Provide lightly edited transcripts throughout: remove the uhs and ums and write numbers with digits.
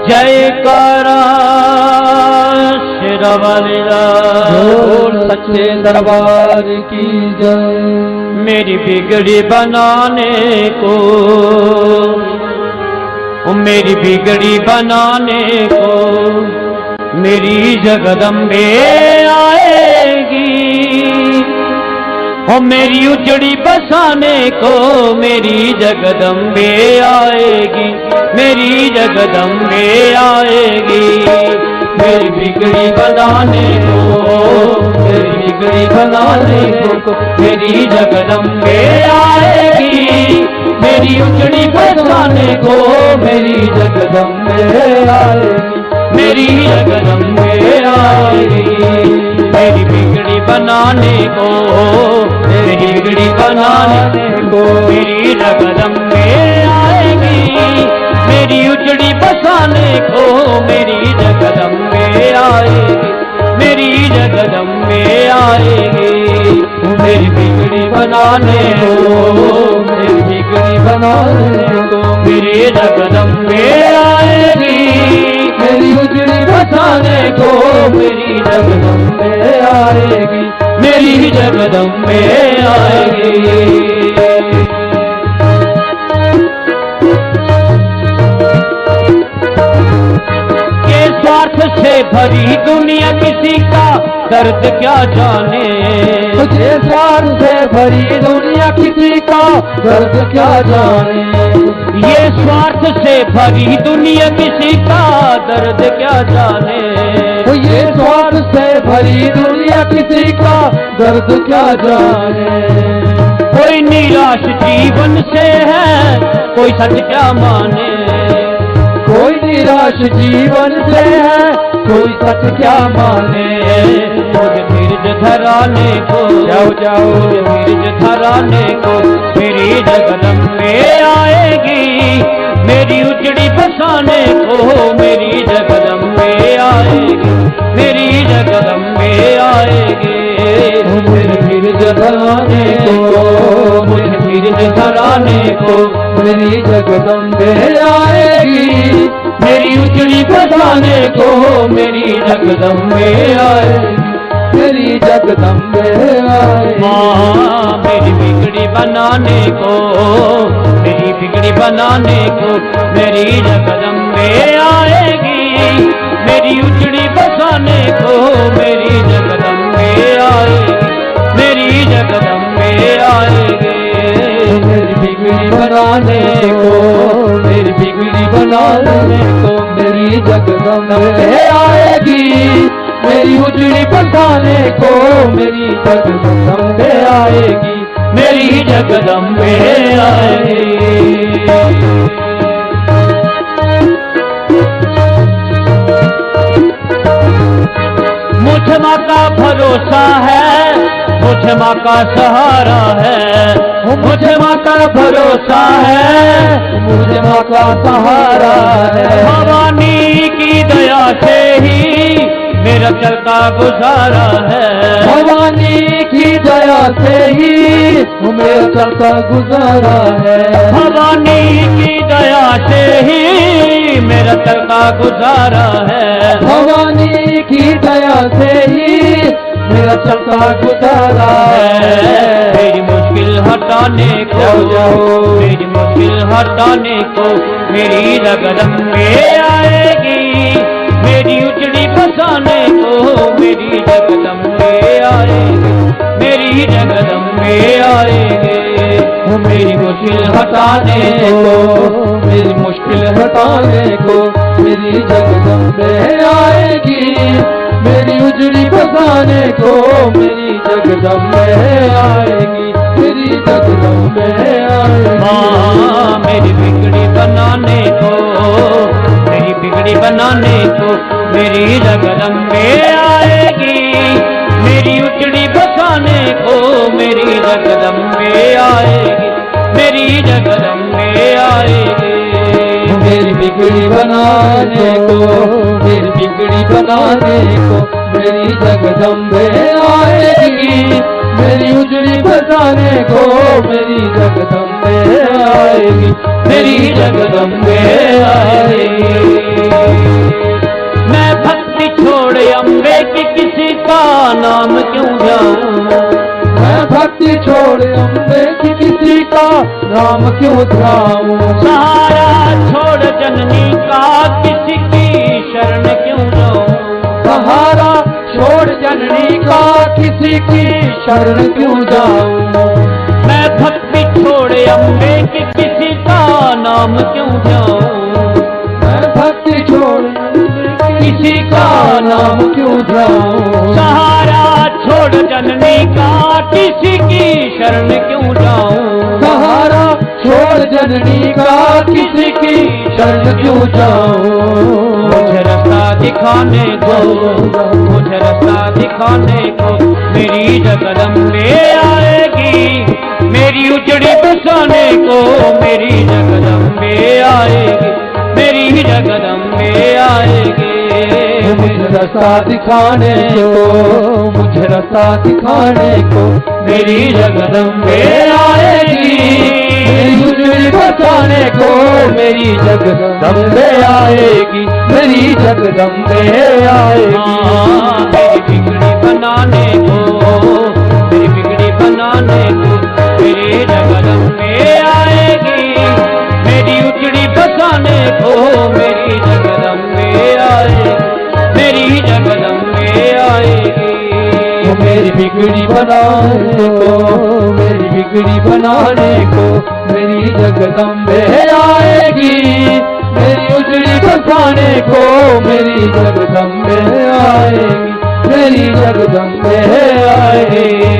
जयकारा शेरावालिया बोल सच्चे दरबार की जय। मेरी बिगड़ी बनाने को, मेरी बिगड़ी बनाने को मेरी जगदम्बे आएगी। मेरी उजड़ी बसाने को मेरी जगदम्बे आएगी, मेरी जगदम्बे आएगी। मेरी बिगड़ी बनाने को, मेरी बिगड़ी बनाने को मेरी जगदम्बे आएगी। मेरी उजड़ी बसाने को मेरी जगदम्बे आएगी, मेरी जगदम्बे आएगी। मेरी बिगड़ी बनाने को, मेरी बिगड़ी बनाने को मेरी जगदम्बे आएगी। मेरी उजड़ी बसाने को मेरी जगदम्बे आएगी, मेरी जगदम्बे आएगी। मेरी बिगड़ी बनाने को, मेरी बिगड़ी बनाने को मेरी जगदम्बे आएगी। मेरी उजड़ी बसाने को मेरी जगदम्बे आएगी, मेरी जगदम्बे आएगी। स्वार्थ से भरी दुनिया किसी का दर्द क्या जाने। तुझे स्वार्थ से भरी दुनिया किसी का दर्द क्या जाने। ये स्वार्थ से भरी दुनिया किसी का दर्द क्या जाने। ये स्वार्थ से भरी दुनिया किसी का दर्द क्या जाने। कोई निराश जीवन से है, कोई सच क्या माने। कोई निराश जीवन से है, कोई सच क्या माने। मुझे धीरज धराने को, जाओ जाओ धीरज धराने को मेरी जगदम्बे आएगी। मेरी उजड़ी बसाने को मेरी जगदम्बे आएगी, मेरी जगदम्बे आएगी। मुझे धीरज धराने को, मुझे धीरज धराने को मेरी जगदम्बे आएगी। मेरी उजड़ी बसाने को मेरी जगदम्बे आएगी, मेरी जगदम्बे आएगी। माँ मेरी बिगड़ी बनाने को, मेरी बिगड़ी बनाने को मेरी जगदम्बे आएगी। मेरी उजड़ी बसाने को मेरी जगदम्बे आएगी, मेरी जगदम्बे आएगी। मेरी बिगड़ी बनाने को, मेरी बिगड़ी बनाने को मेरी जगदम्बे आएगी। मेरी उजड़ी बसाने को मेरी जगदम्बे आएगी, मेरी जगदम्बे आएगी। मुझे माँ का भरोसा है, मुझे माँ का सहारा है। मुझे माँ का भरोसा है, मुझे माँ का सहारा है। भवानी की दया से ही मेरा चलता गुजारा है। भवानी की दया से ही मेरा चलता गुजारा है। भवानी की दया से ही मेरा चलता गुजारा है। भवानी की दया से ही मेरा चलता गुजारा है। मेरी मुश्किल हटाने को, मेरी मुश्किल हटाने को मेरी जगदम्बे आएगी। मेरी उजड़ी बसाने को मेरी जगदम्बे आएगी, मेरी जगदम्बे आएगी। मेरी मुश्किल हटाने को, मेरी मुश्किल हटाने को मेरी जगदम्बे आएगी। मेरी उजड़ी बसाने को मेरी जगदम्बे आएगी, मेरी जगदम्बे आएगी। माँ मेरी बिगड़ी बनाने को, मेरी बिगड़ी बनाने को मेरी जगदम्बे आएगी। मेरी उजड़ी बसाने को मेरी जगदम्बे आएगी, मेरी जगदम्बे आएगी। मेरी बिगड़ी बनाने को, मेरी बिगड़ी बनाने को मेरी जगदम्बे आएगी। मेरी उजड़ी बसाने को मेरी जगदम्बे आएगी, मेरी जगदम्बे आएगी। नाम क्यों ध्याऊं। मैं भक्ति छोड़ अम्बे की किसी का नाम क्यों ध्याऊं। सहारा छोड़ जननी का किसी की शरण क्यों जाऊं। सहारा छोड़ जननी का किसी की शरण क्यों जाऊं। मैं भक्ति छोड़ अम्बे की किसी का नाम क्यों ध्याऊं। मैं भक्ति छोड़ किसी का नाम क्यों ध्याऊं। सहारा छोड़ जननी का किसी की शरण क्यों जाऊं। सहारा छोड़ जननी का किसी की शरण क्यों जाऊं। मुझे रास्ता दिखाने को, मुझे रास्ता दिखाने को मेरी जगदम्बे आएगी। मेरी उजड़ी बसाने को मेरी जगदम्बे आएगी। मेरी जगदम्बे आएगी। मुझे रास्ता दिखाने को, मुझे रास्ता दिखाने को मेरी जगदम्बे आएगी। मेरी उजड़ी बचाने को मेरी जगदम्बे आएगी। मेरी जगदम्बे आएगी। मेरी बिगड़ी बनाने को, मेरी बिगड़ी बनाने को मेरी जगदम्बे आएगी। मेरी उजड़ी बसाने को मेरी जगदम्बे आएगी। मेरी जगदम्बे आएगी। मेरी बिगड़ी बनाने को, मेरी बिगड़ी बनाने को मेरी जगदम्बे आएगी। मेरी उजड़ी बसाने को मेरी जगदम्बे आएगी। मेरी जगदम्बे आएगी।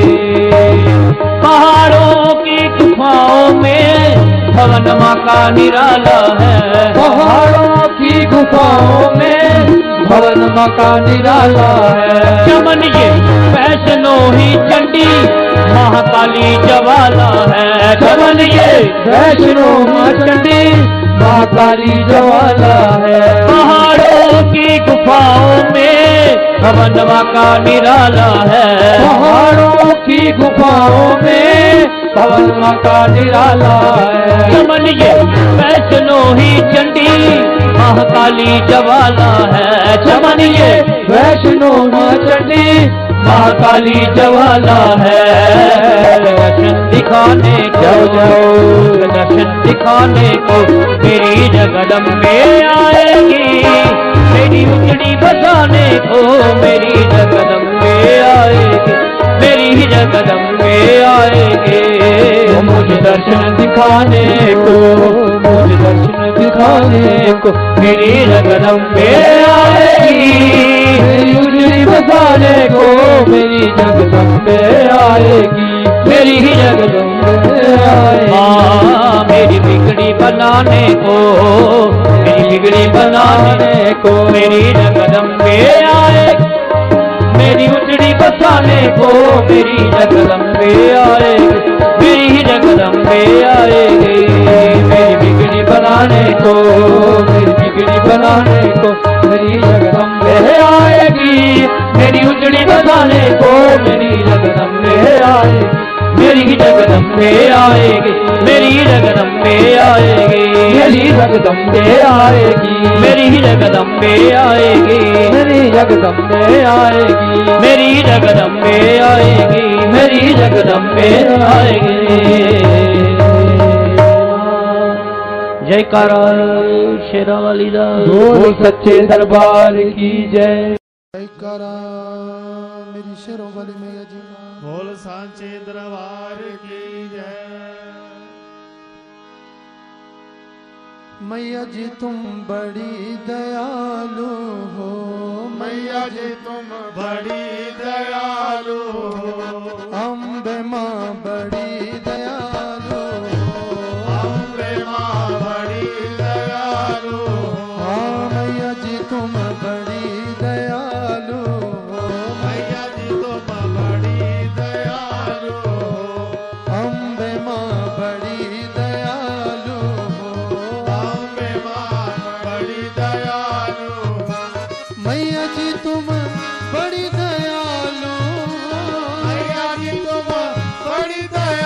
पहाड़ों की गुफाओं में भवन माँ का निराला है। पहाड़ों की गुफाओं में भवन माँ का निराला है। चमन ये वैष्णो ही चंडी महाकाली जवाला है। चमन ये वैष्णो माँ चंडी महाकाली जवाला है। पहाड़ों की गुफाओं में भवन माँ का निराला है। पहाड़ों की गुफाओं में भवन माँ का निराला है। चमन ये वैष्णो ही चंडी महाकाली जवाला है। चमन ये वैष्णो माँ चंडी महाकाली जवाला है। दर्शन दिखाने को, दर्शन दिखाने को मेरी जगदम्बे आएगी। मेरी उजड़ी बसाने को मेरी जगदम्बे आएगी। मेरी जगदम्बे आएगी। मुझे दर्शन दिखाने को, मुझे दर्शन दिखाने को मेरी जगदम्बे आएगी। मेरी उजड़ी बसाने को मेरी जगदम्बे आएगी। मेरी जगदम्बे आएगी। मेरी बिगड़ी बनाने को, मेरी बिगड़ी बनाने को मेरी जगदम्बे आएगी। मेरी उजड़ी बसाने को मेरी जगदम्बे आएगी। मेरी जगदम्बे आएगी। मेरी बिगड़ी बनाने को, मेरी बिगड़ी बनाने को मेरी जगदम्बे आएगी। मेरी उजड़ी बसाने को मेरी जगदम्बे आएगी। मेरी जगदम्बे आएगी। मेरी जगदम्बे आएगी। मेरी जगदम्बे आएगी। मेरी जगदम्बे आएगी। मेरी जगदम्बे आएगी। मेरी जगदम्बे आएगी। मेरी जगदम्बे आएगी। जयकारा शेरा वाली दा। बोल सच्चे दरबार की जय। जयकारा मेरी शेरों वाली मैया जी का। बोल सांचे दरबार की जय। मैया जी तुम बड़ी दयालु हो। मैया जी तुम बड़ी दयालु हो। अम्बे माँ बड़ी दयालु हो। अम्बे माँ बड़ी दयालु हो। हाँ मैया जी तुम बड़ी दयालु हो। मैया जी तुम बड़ी दयालु हो। अम्बे माँ बड़ी दयालु हो। अम्बे माँ बड़ी दयालु हो। मैया जी तुम बड़ी दयालु हो। मैया जी तुम बड़ी दयालु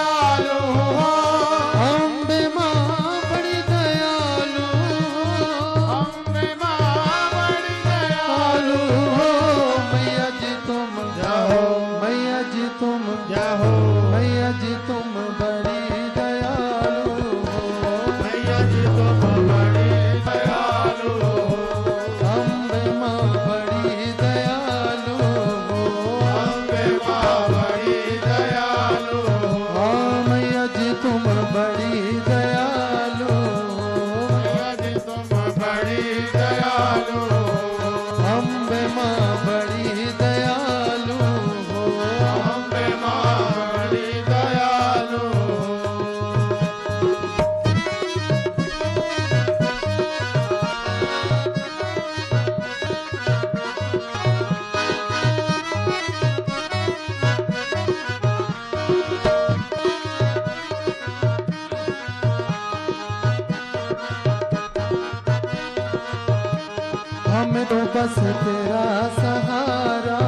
हमें तो बस तेरा सहारा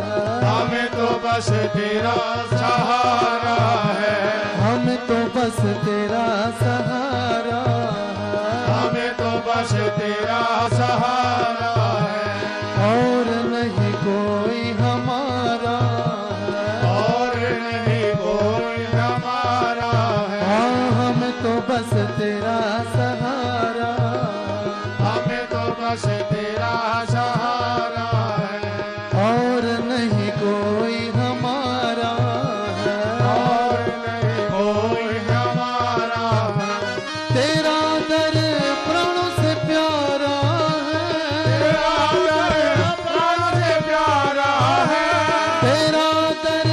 है, हमें तो बस तेरा सहारा है, हमें तो बस तेरा सहारा है, हमें तो बस तेरा सहारा है, और नहीं कोई हमारा है, और नहीं कोई हमारा है, हाँ हमें तो बस तेरा सहारा, हमें तो बस तेरा सहारा है, और नहीं कोई हमारा है, और नहीं कोई हमारा है, तेरा दर प्राणों से प्यारा है, तेरा दर प्राणों से प्यारा है, तेरा दर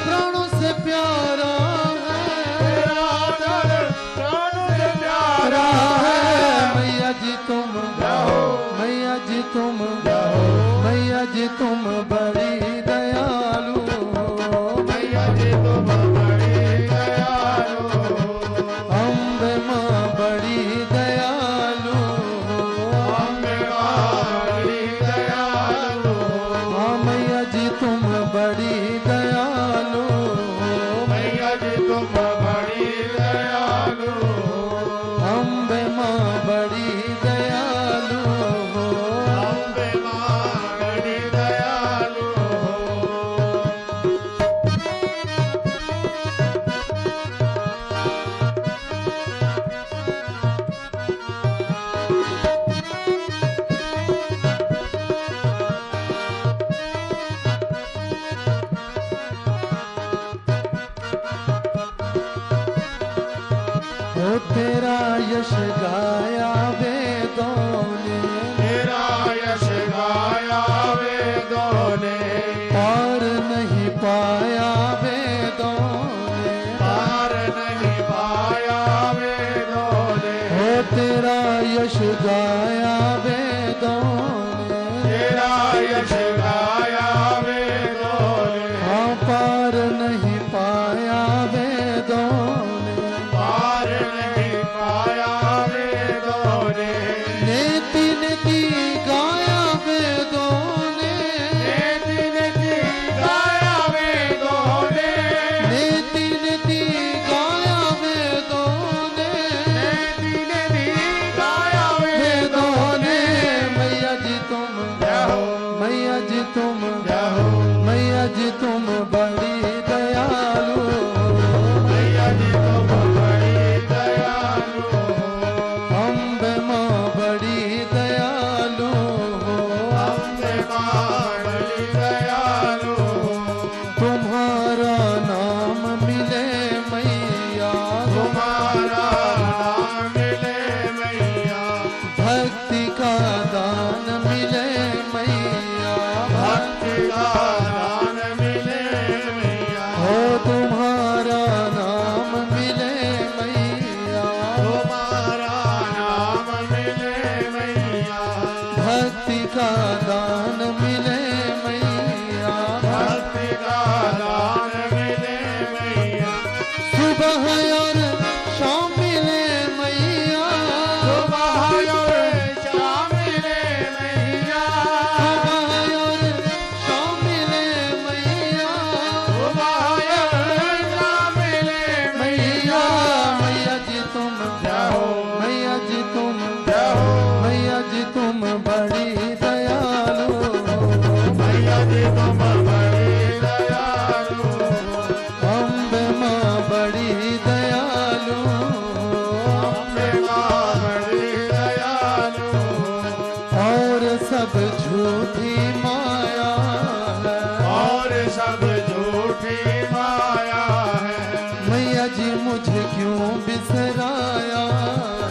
प्राणों से प्यारा है, तेरा दर प्राणों से प्यारा है। मैया जी तुम मैया जी तुम मैया जी तुम बड़ी दयालु, मैया जी तुम बड़ी दयालु, अम्बे माँ बड़ी दयालु, अम्बे बड़ी दयालु, हाँ मैया जी तुम बड़ी दयालु, मैया जी तुम बड़ी दयालु, अम्बे माँ बड़ी दयालु, अम्बे बड़ी दयालु। हो तेरा यश गाया वेदों ने, तेरा यश गाया वेदों ने, पार नहीं पाया वेदों ने, पार नहीं पाया वेदों ने, हो तेरा यश गाया वेदों ने, तेरा यश गाया वेदों ने, हाँ पार नहीं पाया वेदों ने, पार नहीं पाया वेदों ने, नेति नेति गाया वेदों ने, नेति नेति गाया वेदों ने, नेति नेति गाया वेदों ने, नेति नेति गाया वेदों वेदों ने। ने मैया जी तुम जय हो, मैया जी तुम जय हो, मैया जी तुम बड़ी दयालु, मैया जी तुम बड़ी दयालु, अम्बे माँ बड़ी दयालु, अम्बे बड़ी दयालु, तुम्हारा नाम मिले मैया, तुम्हारा नाम मिले मैया, भक्ति का दान मिले मैया, भक्ति का दान मिले मैया, हो तुम्हारा नाम मिले मैया, तुम्हारा नाम मिले मैया, भक्ति का दान मिले मैया, भक्ति का दान मिले मैया, सुबह और शाम मिले मैया, सुबह और शाम मिले मैया, सुबह और शाम मिले मैया, सुबह और शाम मिले मैया मैया। मैया जी तुम जय हो, मैया जी तुम जय हो, मैया जी तुम बड़ी दयालु, मैया जी तुम बड़ी दयालु, अम्बे माँ बड़ी दयालु, अम्बे बड़ी दयालु, और सब झूठी माया है, और सब झूठी माया है। मैया जी मुझे क्यों बिसराया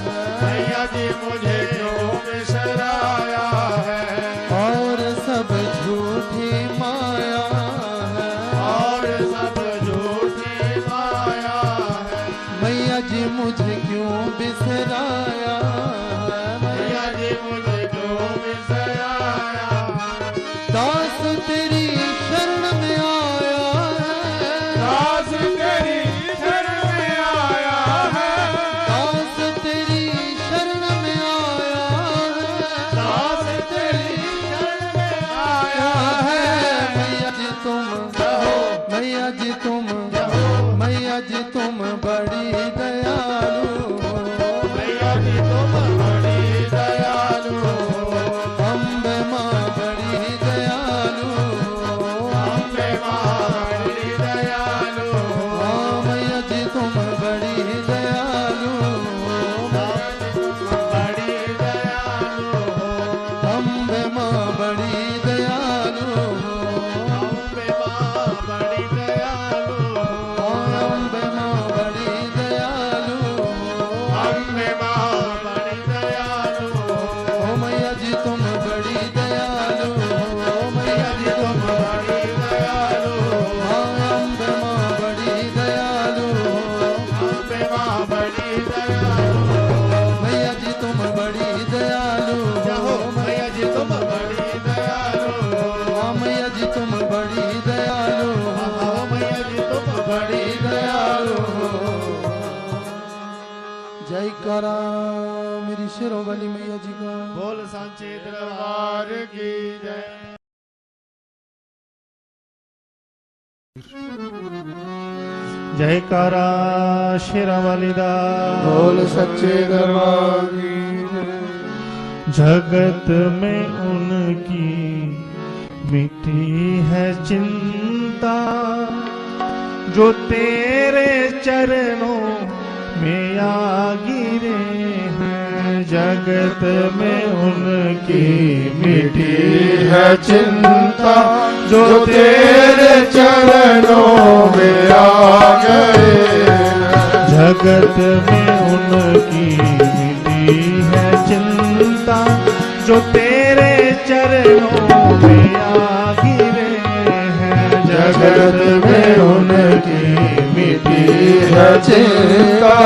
है, मैया जी मुझे क्यों बिसराया है, और सब झूठी माया है, और सब झूठी माया है। मैया जी मुझे क्यों बिसराया है, मैया जी मुझे क्यों बिसराया है, दास तेरी शरण में आया है, दास तेरी शरण में आया है, दास तेरी शरण में आया है, जी तुम बड़ी दयालु अम्बे माँ बड़ी दयालु अम्बे माँ बड़ी दयालु हाँ मैया जी तुम बड़ी दयालु बड़ी दयालु अम्बे माँ बड़ी दयालु अम्बे माँ बड़ी दयालु अम्बे माँ बड़ी दयालु अम्बे माँ बड़ी दयालु ओ मैया जी तुम बड़ी दयालु ओ मैया जी तुम बड़ी दयालु हाँ अम्बे माँ बड़ी दयालु अम्बे माँ बड़ी दयालु मैया जी तुम बड़ी दयालु जाओ मैया जी तुम बड़ी दयालु हाँ मैया जी तुम बड़ी दयालु आओ मैया जी तुम बड़ी दयालु जय करा मेरी शेरों वाली मैया जी का बोल सांचे दरबार की जय जयकारा शेरा वाली दा बोल सच्चे दरबार की जगत में उनकी मिटी है चिंता जो तेरे चरणों में आ गिरे हैं जगत में उनकी मिटी है चिंता जो तेरे चरणों में आ गए जगत में उनकी मिटी है चिंता जो तेरे चरणों में आ गिरे हैं जगत में उनकी मिटी है चिंता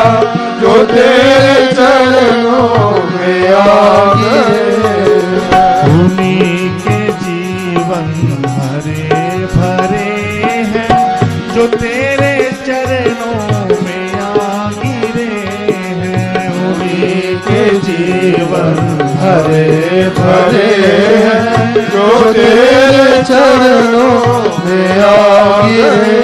जो तेरे चरणों में आ गिरे उन्हीं के जीवन हरे भरे हैं जो तेरे चरणों में आ गिरे हैं उन्हीं के जीवन हरे भरे हैं जो तेरे चरणों में आ गिरे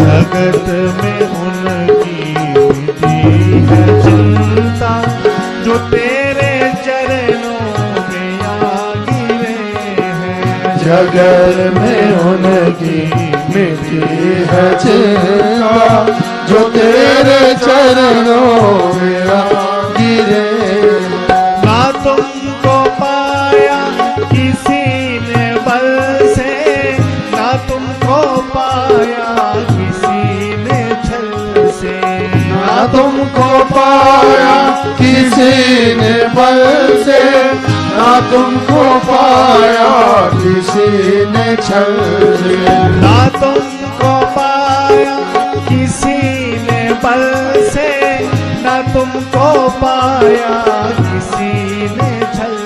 जगत में उनकी मिटी है चिंता जो तेरे चरणों में आ गिरे हैं जगत में उनकी मिटी है चिंता जो तेरे चरणों में आ गिरे ना तुमको पाया किसी ने बल से ना तुमको पाया किसी ने छल से ना तुमको पाया किसी ने बल से ना तुमको पाया किसी ने छल से ना तुमको पाया किसी ने बल से ना तुमको पाया किसी ने छल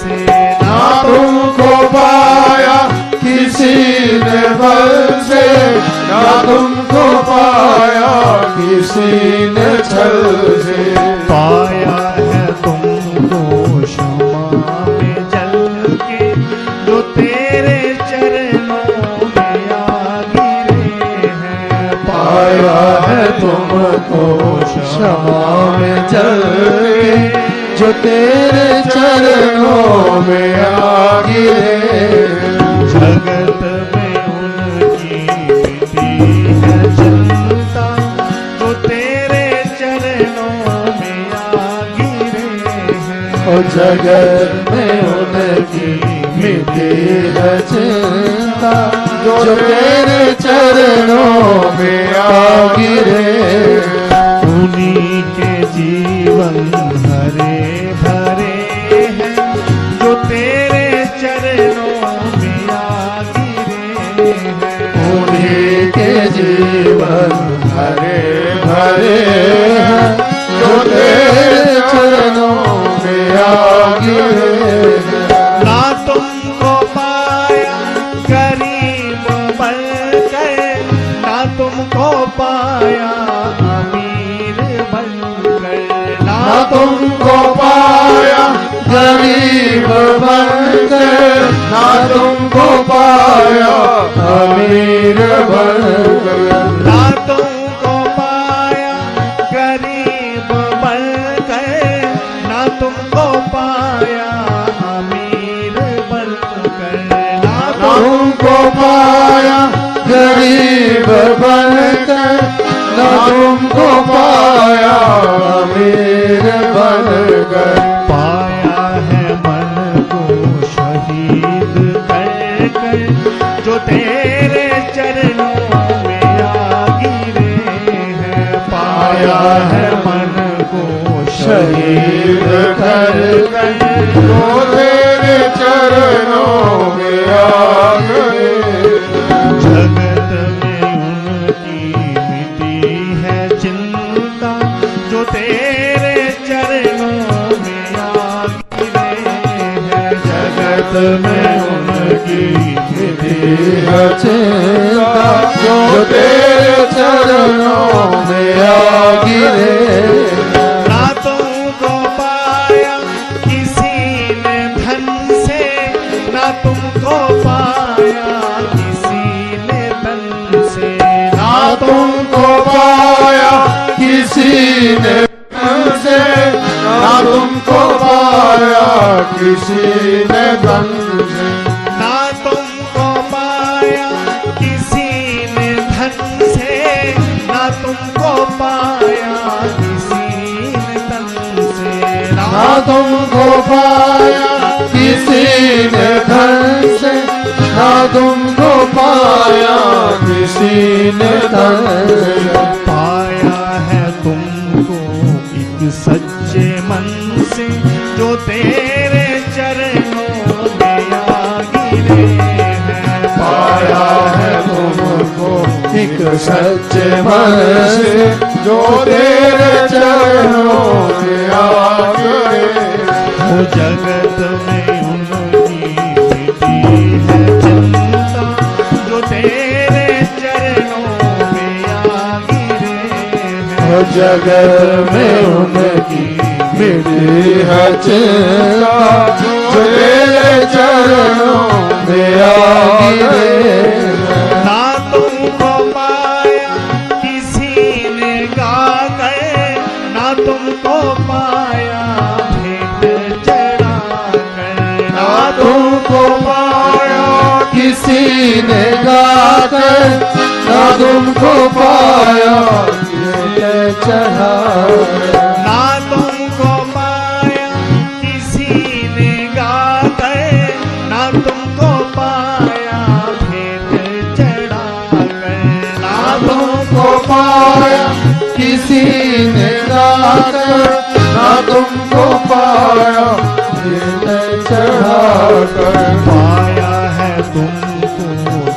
से ना तुमको पाया किसी ने बल से ना तुमको पाया किसी ने छल से पाया है तुमको क्षमा में जल के जो तेरे चरणों में आ गिरे हैं पाया है तुमको क्षमा में जल के जो तेरे चरणों में आ गिरे जगत में उनकी मिटी है चिंता जो तेरे चरणों में आ गिरे हैं ओ जगत में उनकी मिटी है चिंता जो तेरे चरणों में आ गिरे उन्हीं के जीवन हरे भरे हैं जो तेरे चरणों में आ गिरे हैं उन्हीं के जीवन हरे भरे हैं जो तेरे चरणों में आ गिरे ना तुमको पाया गरीब बनकर ना तुमको पाया अमीर बनकर ना तुमको पाया गरीब बनकर ना तुमको पाया अमीर बनकर ना तुमको पाया गरीब बनकर तुमको पाया अमीर बनकर, ना तुमको पाया गरीब बनकर, ना तुमको पाया अमीर बनकर। पाया है मन को शहीद कर कर, जो तेरे चरणों में आ गिरे हैं। पाया है मन को शहीद कर कर, जो तेरे चरणों में आ गए। जगत में उनकी मिटी है चिंता, जो तेरे चरणों में आ गिरे हैं। जगत में उनकी मिटी है चिंता, जो तेरे चरणों में आ गिरे। ना तुमको पाया किसी ने धन से, ना तुमको पाया किसी ने धन से, ना तुमको पाया किसी ने धन से, ना तुमको पाया किसी ने धन से। ना तुमको पाया किसी ने धन से, ना तुमको पाया किसी ने धन से, ना तुमको पाया किसी ने धन से, ना तुमको पाया किसी ने धन से। पाया है तुमको एक सच्चे मन से, जो तेरे चरणों में आ गिरे हैं। पाया है तुमको एक सच्चे मन से, जो तेरे चरणों में आ गए। वो जगत में उनकी मिटी है चिंता, जो तेरे चरणों में आ गिरे हैं। जगत में उनकी मिटी है चिंता, जो तेरे चरणों में आ गिरे। ना तुमको पाया किसी ने गाकर, ना तुमको पाया भेंट चढ़ाकर, ना तुमको पाया किसी ने गाकर, ना तुमको पाया किसी चढ़ा। ना तुमको पाया किसी ने गाकर, ना तुमको पाया भेंट चढ़ाकर, ना तुमको पाया किसी ने गाकर, ना तुमको पाया किसी चढ़ाकर। पाया है तुमको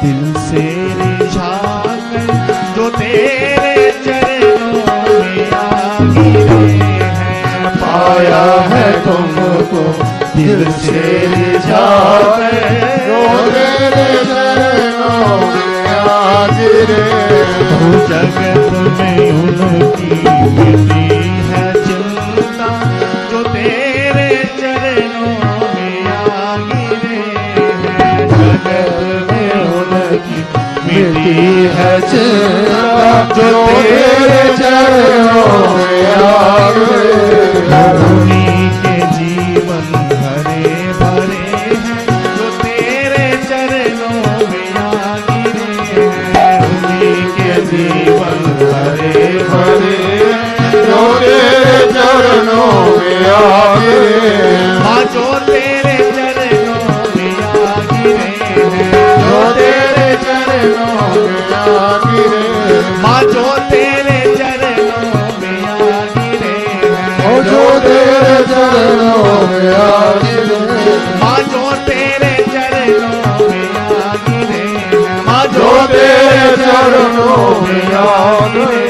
दिल से रिझाकर, जो तेरे चरणों में आ गिरे हैं। पाया है तुमको दिल से रिझाकर, जो तेरे चरणों में आ गिरे। वो जगत में उनकी मिटी है चिंता, जो तेरे चरणों में आ गिरे हैं। जगत में उनकी मिटी है चिंता, जो तेरे चरणों में आ गए। उन्हीं के जीवन हरे भरे हैं, जो तेरे चरणों में आ गिरे हैं। उन्हीं के जीवन हरे भरे हैं, जो तेरे चरणों में आ गिरे। माँ जो तेरे चरणों में आ गिरे हैं। जो तेरे चरणों में आ गिरे। माँ जो तेरे चरणों में आ गिरे हैं। ओ जो तेरे चरणों में आ गिरे। माँ जो तेरे चरणों में आ गिरे हैं। माँ जो तेरे चरणों में आ गिरे।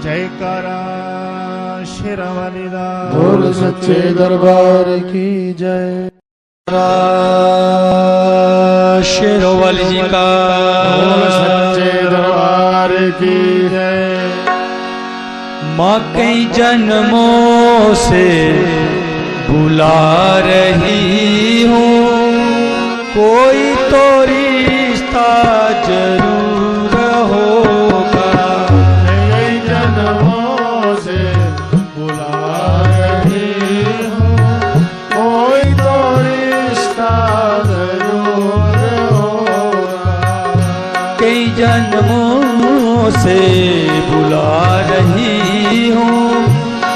जयकारा शेरावाली दा। बोल सच्चे दरबार की जय। शेरों वाली जी का बोल सच्चे दरबार की जय। माँ कई जन्मों से बुला रही हूँ, कोई तो रिश्ता जरूर होगा। कई जन्मों से बुला रही हूँ,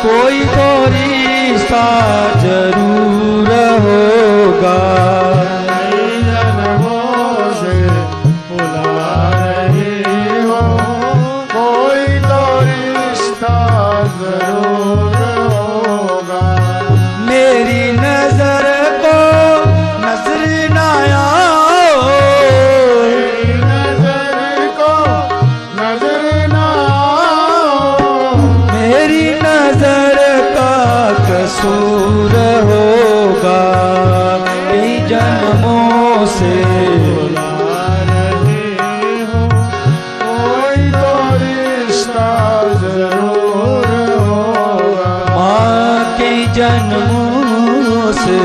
कोई तो रिश्ता जरूर होगा। कई जन्मों से बुला रही हो, कोई तो रिश्ता जरूर होगा। मेरी नजर को नजर ना आओ, मेरी नजर को नजर ना आओ, मेरी नजर का कसूर होगा। कई जन्मों से बुला रही हो, कोई तो रिश्ता जरूर होगा। माँ के जन्मों से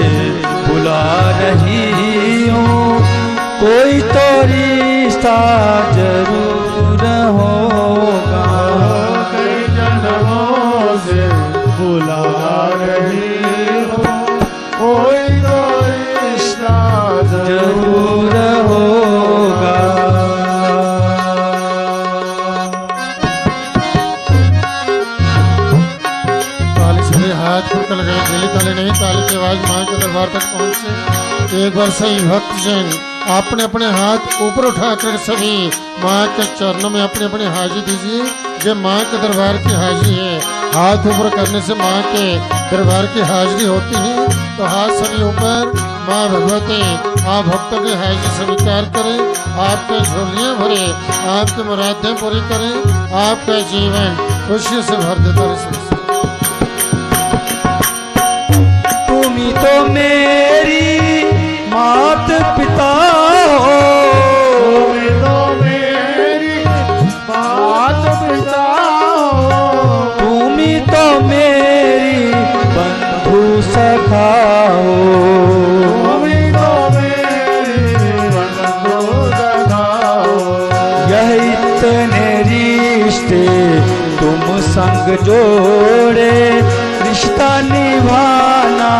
बुला रही हूँ, कोई तो रिश्ता जरूर होगा। कई जन्मों से बुला रही हो, कोई तो रिश्ता जरूर होगा। ताली सभी हाथ खुलकर लगाए, गली ताली नहीं, ताली की आवाज मां के दरबार तक पहुंचे। एक बार सही भक्त जन अपने अपने हाथ ऊपर उठाकर सभी मां के चरणों में अपने अपने हाजिरी दीजिए। जो मां के दरबार की हाजिरी है, हाथ ऊपर करने से मां के दरबार की हाजिरी होती है। तो हाथ सभी ऊपर। मां भगवती आप भक्तों की हाजिरी स्वीकार करें, आपके झोलियां भरे, आपकी मुरादें पूरी करें, आपका जीवन खुशी से भर देता रहे। तुमी तो मेरी मात पिता हो, तुमी तो मेरी मात पिता हो, तुमी तो मेरी बंधु सखा हो। तुमी तो मेरी बंधु सखा हो। यह इतने रिश्ते तुम संग जोड़े, रिश्ता निभाना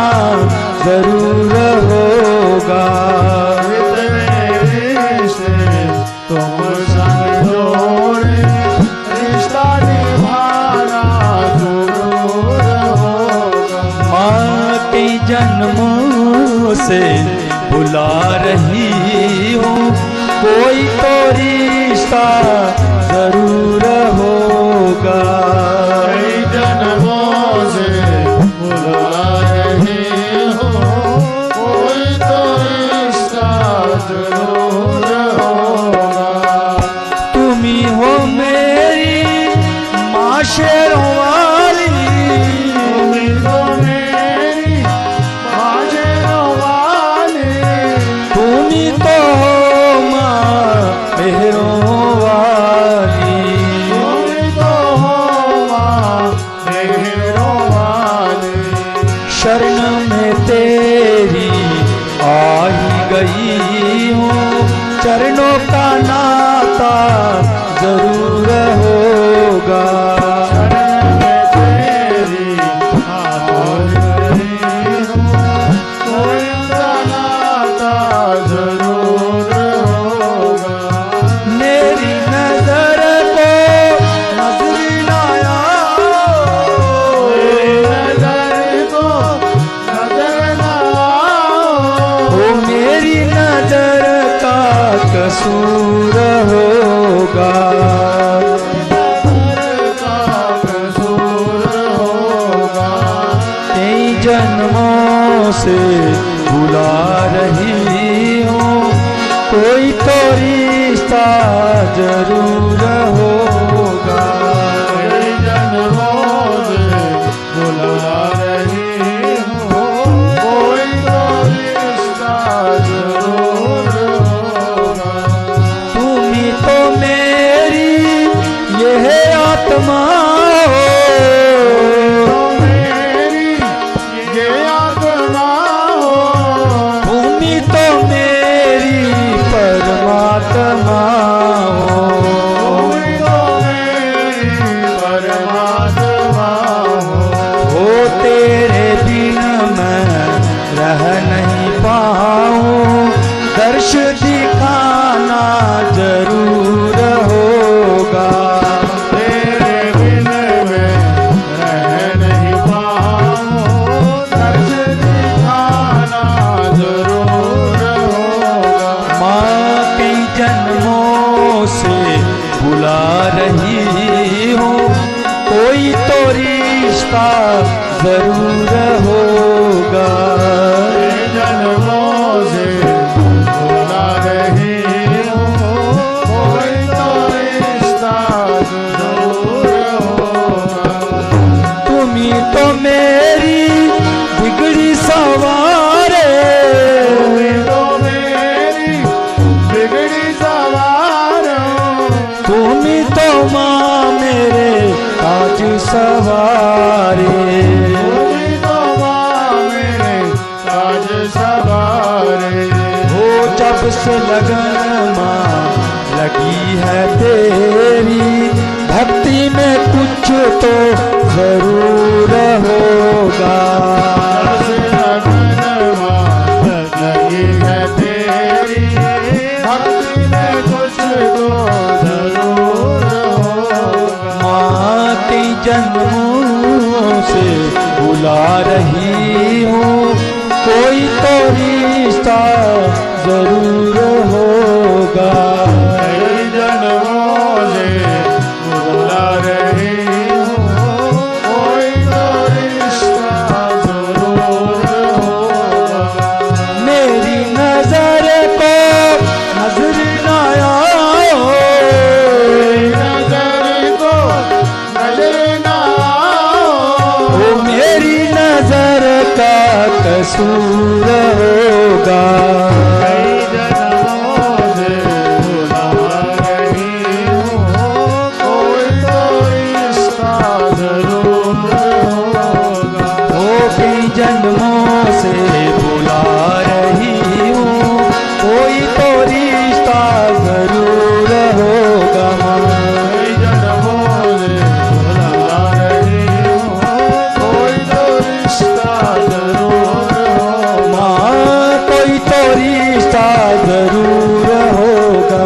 जरूर होगा। इतने रिश्ते तुम संग जोड़े, रिश्ता निभाना जरूर होगा। माँ के जन्मों से बुला रही हूँ, कोई तो रिश्ता जरूर होगा। कई जन्मों से बुला रही हो, कोई तो रिश्ता जरूर होगा। तुम ही हो मेरी माँ शेरों वाली, तुमी तो मेरी माँ शेरों वाली, तुम ही तो हो माँ मेहरों वाली। तुमी तो हो माँ मेहरों वाली। शरण में तेरी आ ही गई हूँ, चरणों का नाता जरूर होगा। शरण में तेरी हाथ रही हूँ, कोई सा नाता जरूर होगा। मेरी नजर को नजर ना आओ, मेरी नजर को नजर ना आओ, ओ मेरी नजर का कसूर होगा। नजर का कसूर होगा। कई जन्मों से बुला रही हूँ, कोई तो रिश्ता जरूर होगा। कई जन्मों से बुला रही हो, कोई तो रिश्ता जरूर होगा। तुम ही तो मेरी यह आत्मा हो, तो मेरी ये आत्मा हो, भूमि तो मेरी परमात्मा हो। रिश्ता जरूर होगा। जन्मों से भुला रही हूँ, कोई तो रिश्ता जरूर होगा। तुम ही तो मेरी बिगड़ी सवारे, तुम तो मेरी बिगड़ी सवार हो, तुम ही तो माँ मेरे ताज सवारे। तुम तो माँ मेरे ताज सवारे। हो जब से लगन माँ लगी है तेरी, भक्ति में कुछ तो जरूर होगा। लगी है तेरी, भक्ति में कुछ तो जरूर होगा। माँ कई जन्मों से बुला रही हूँ, कोई तो रिश्ता जरूर होगा। कई जन्मों से बुला रही हूँ, कोई तो रिश्ता जरूर होगा। मेरी नजर को नजर न आओ, नजर को नजर ना आओ, ओ मेरी नजर का कसूर होगा। कई जन्मों से बुला रही हूँ, कोई तो रिश्ता जरूर होगा। ओ कई जन्मों से बुला रही हूँ, कोई तो रिश्ता जरूर होगा। कई जन्मों से बुला रही हूँ, कोई तो रिश्ता जरूर होगा। माँ कोई तो रिश्ता जरूर होगा।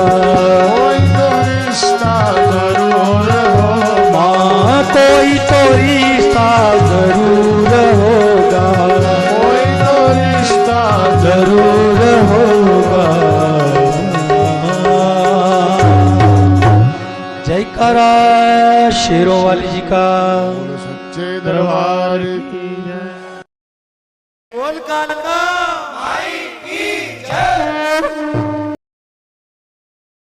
कोई तो रिश्ता जरूर होगा। माँ कोई तो रिश्ता जरूर होगा। कोई तो रिश्ता जरूर होगा। जयकारा शेरों वाली जी का। सच्चे दरबार की जय। बोल कालका